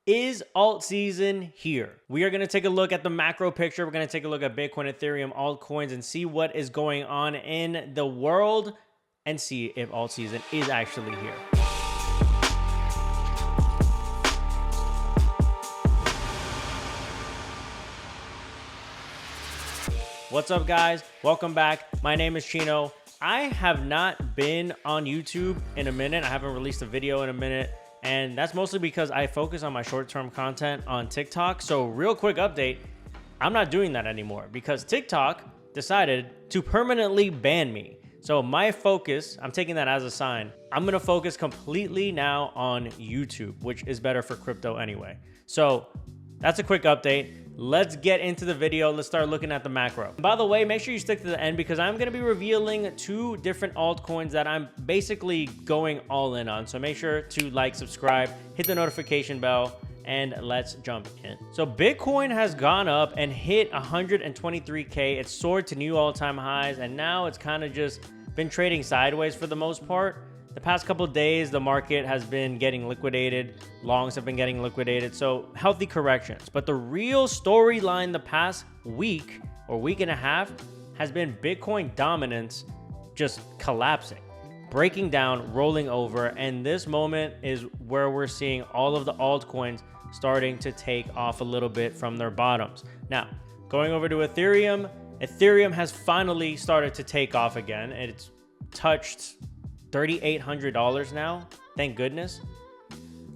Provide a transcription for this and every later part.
Is alt season here? We are going to take a look at the macro picture. We're going to take a look at Bitcoin, Ethereum, altcoins, and see what is going on in the world and see if alt season is actually here. What's up, guys? Welcome back. My name is Chino. I have not been on YouTube in a minute. I haven't released a video in a minute. And that's mostly because I focus on my short-term content on TikTok. So real quick update, I'm not doing that anymore because TikTok decided to permanently ban me. So my focus, I'm taking that as a sign. I'm gonna focus completely now on YouTube, which is better for crypto anyway. So that's a quick update. Let's get into the video. Let's start looking at the macro. By the way, make sure you stick to the end because I'm going to be revealing two different altcoins that I'm basically going all in on. So make sure to like, subscribe, hit the notification bell, and let's jump in. So Bitcoin has gone up and hit 123K. It soared to new all-time highs, and now it's kind of just been trading sideways for the most part. The past couple of days, the market has been getting liquidated. Longs have been getting liquidated. So healthy corrections. But the real storyline the past week or week and a half has been Bitcoin dominance just collapsing, breaking down, rolling over. And this moment is where we're seeing all of the altcoins starting to take off a little bit from their bottoms. Now, going over to Ethereum, Ethereum has finally started to take off again. It's touched $3,800 now, thank goodness.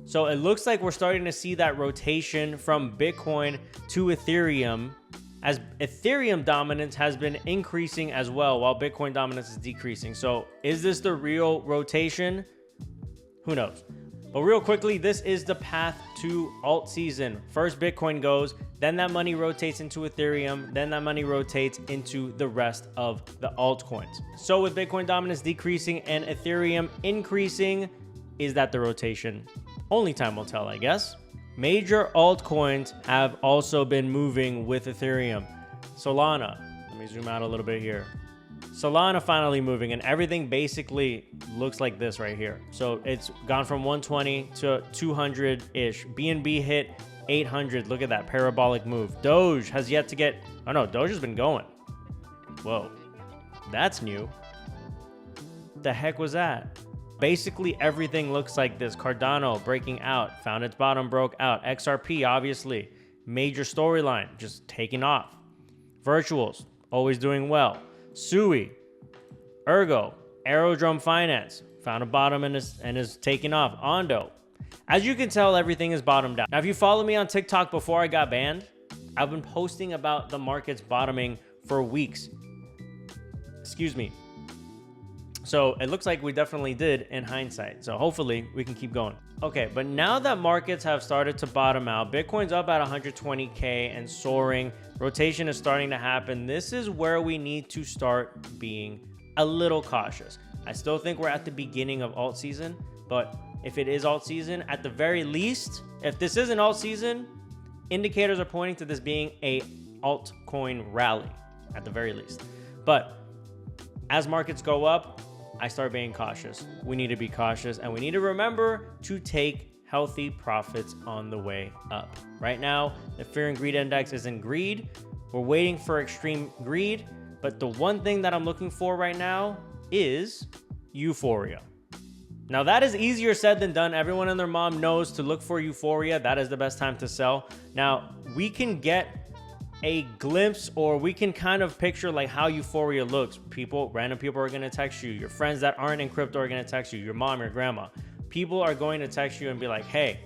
So it looks like we're starting to see that rotation from Bitcoin to Ethereum, as Ethereum dominance has been increasing as well while Bitcoin dominance is decreasing. So is this the real rotation? Who knows? But real quickly, this is the path to alt season. First Bitcoin goes, then that money rotates into Ethereum, then that money rotates into the rest of the altcoins. So with Bitcoin dominance decreasing and Ethereum increasing, is that the rotation? Only time will tell, I guess. Major altcoins have also been moving with Ethereum. Solana, let me zoom out a little bit here. Solana finally moving, and everything basically looks like this right here. So it's gone from 120 to 200-ish. BNB hit 800. Look at that parabolic move. Doge has yet to get... Oh no, Doge has been going. Whoa, that's new. The heck was that? Basically everything looks like this. Cardano breaking out, found its bottom, broke out. XRP, obviously, major storyline, just taking off. Virtuals, always doing well. Sui, Ergo, Aerodrome Finance, found a bottom and is taking off. Ondo. As you can tell, everything is bottomed out. Now, if you follow me on TikTok before I got banned, I've been posting about the markets bottoming for weeks. Excuse me. So it looks like we definitely did in hindsight. So hopefully we can keep going. Okay, but now that markets have started to bottom out, Bitcoin's up at 120K and soaring. Rotation is starting to happen. This is where we need to start being a little cautious. I still think we're at the beginning of alt season, but if it is alt season, at the very least, if this isn't alt season, indicators are pointing to this being a altcoin rally at the very least. But as markets go up, I start being cautious. We need to be cautious, and we need to remember to take healthy profits on the way up. Right now, the fear and greed index is in greed. We're waiting for extreme greed, but the one thing that I'm looking for right now is euphoria. Now that is easier said than done. Everyone and their mom knows to look for euphoria. That is the best time to sell. Now we can get a glimpse, or we can kind of picture like how euphoria looks. Random people are going to text you. Your friends that aren't in crypto are going to text you. Your mom, your grandma. People are going to text you and be like, hey,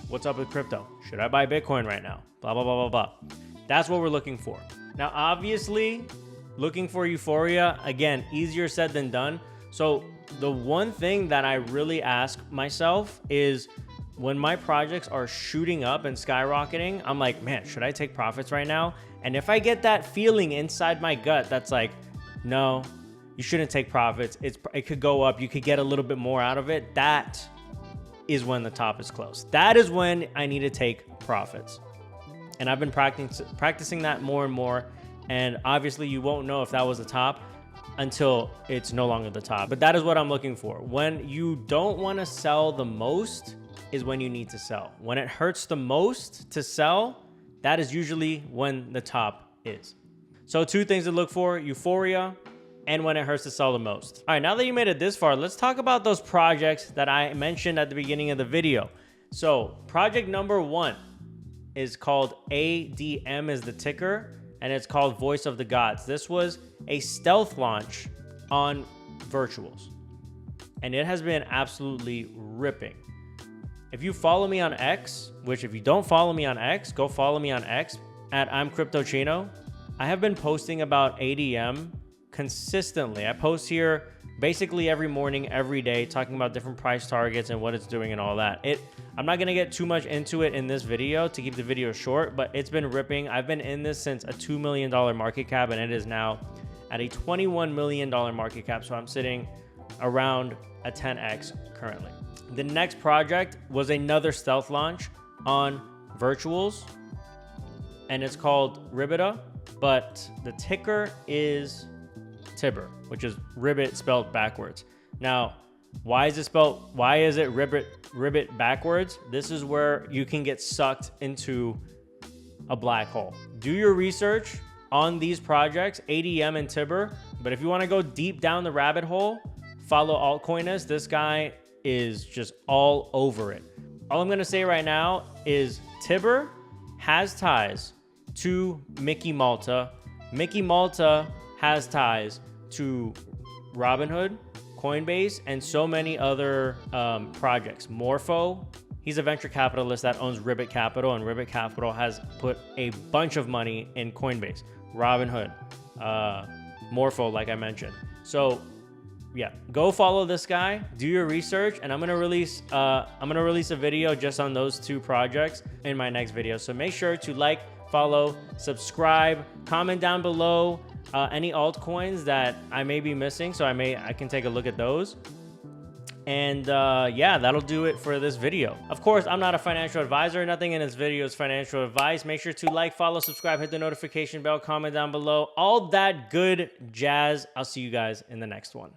what's up with crypto? Should I buy Bitcoin right now? Blah, blah, blah, blah, blah. That's what we're looking for. Now, obviously, looking for euphoria, again, easier said than done. So the one thing that I really ask myself is, when my projects are shooting up and skyrocketing, I'm like, man, should I take profits right now? And if I get that feeling inside my gut that's like, no, you shouldn't take profits. It could go up. You could get a little bit more out of it. That is when the top is close. That is when I need to take profits. And I've been practicing that more and more. And obviously you won't know if that was the top until it's no longer the top. But that is what I'm looking for. When you don't want to sell the most is when you need to sell. When it hurts the most to sell, that is usually when the top is. So 2 things to look for: Euphoria and when it hurts to sell the most. All right, now that you made it this far, let's talk about those projects that I mentioned at the beginning of the video. So project number 1 is called ADM is the ticker, and it's called Voice of the Gods. This was a stealth launch on virtuals, and it has been absolutely ripping. If you follow me on X, which if you don't follow me on X, go follow me on X at Chino. I have been posting about ADM consistently. I post here basically every morning, every day, talking about different price targets and what it's doing and all that. I'm not gonna get too much into it in this video to keep the video short, but it's been ripping. I've been in this since a $2 million market cap, and it is now at a $21 million market cap. So I'm sitting around a 10x currently. The next project was another stealth launch on virtuals, and it's called Ribbita, but the ticker is Tibber, which is ribbit spelled backwards. Now, why is it ribbit backwards? This is where you can get sucked into a black hole. Do your research on these projects, ADM and Tibber, but if you want to go deep down the rabbit hole, follow Altcoin. This guy is just all over it. All I'm going to say right now is Tibber has ties to Mickey Malta. Mickey Malta has ties to Robinhood, Coinbase, and so many other projects. Morpho, he's a venture capitalist that owns Ribbit Capital, and Ribbit Capital has put a bunch of money in Coinbase, Robinhood, Morpho, like I mentioned. So yeah, go follow this guy, do your research, and I'm gonna release a video just on those 2 projects in my next video. So make sure to like, follow, subscribe, comment down below any altcoins that I may be missing, so I can take a look at those. And yeah, that'll do it for this video. Of course, I'm not a financial advisor. Nothing in this video is financial advice. Make sure to like, follow, subscribe, hit the notification bell, comment down below, all that good jazz. I'll see you guys in the next one.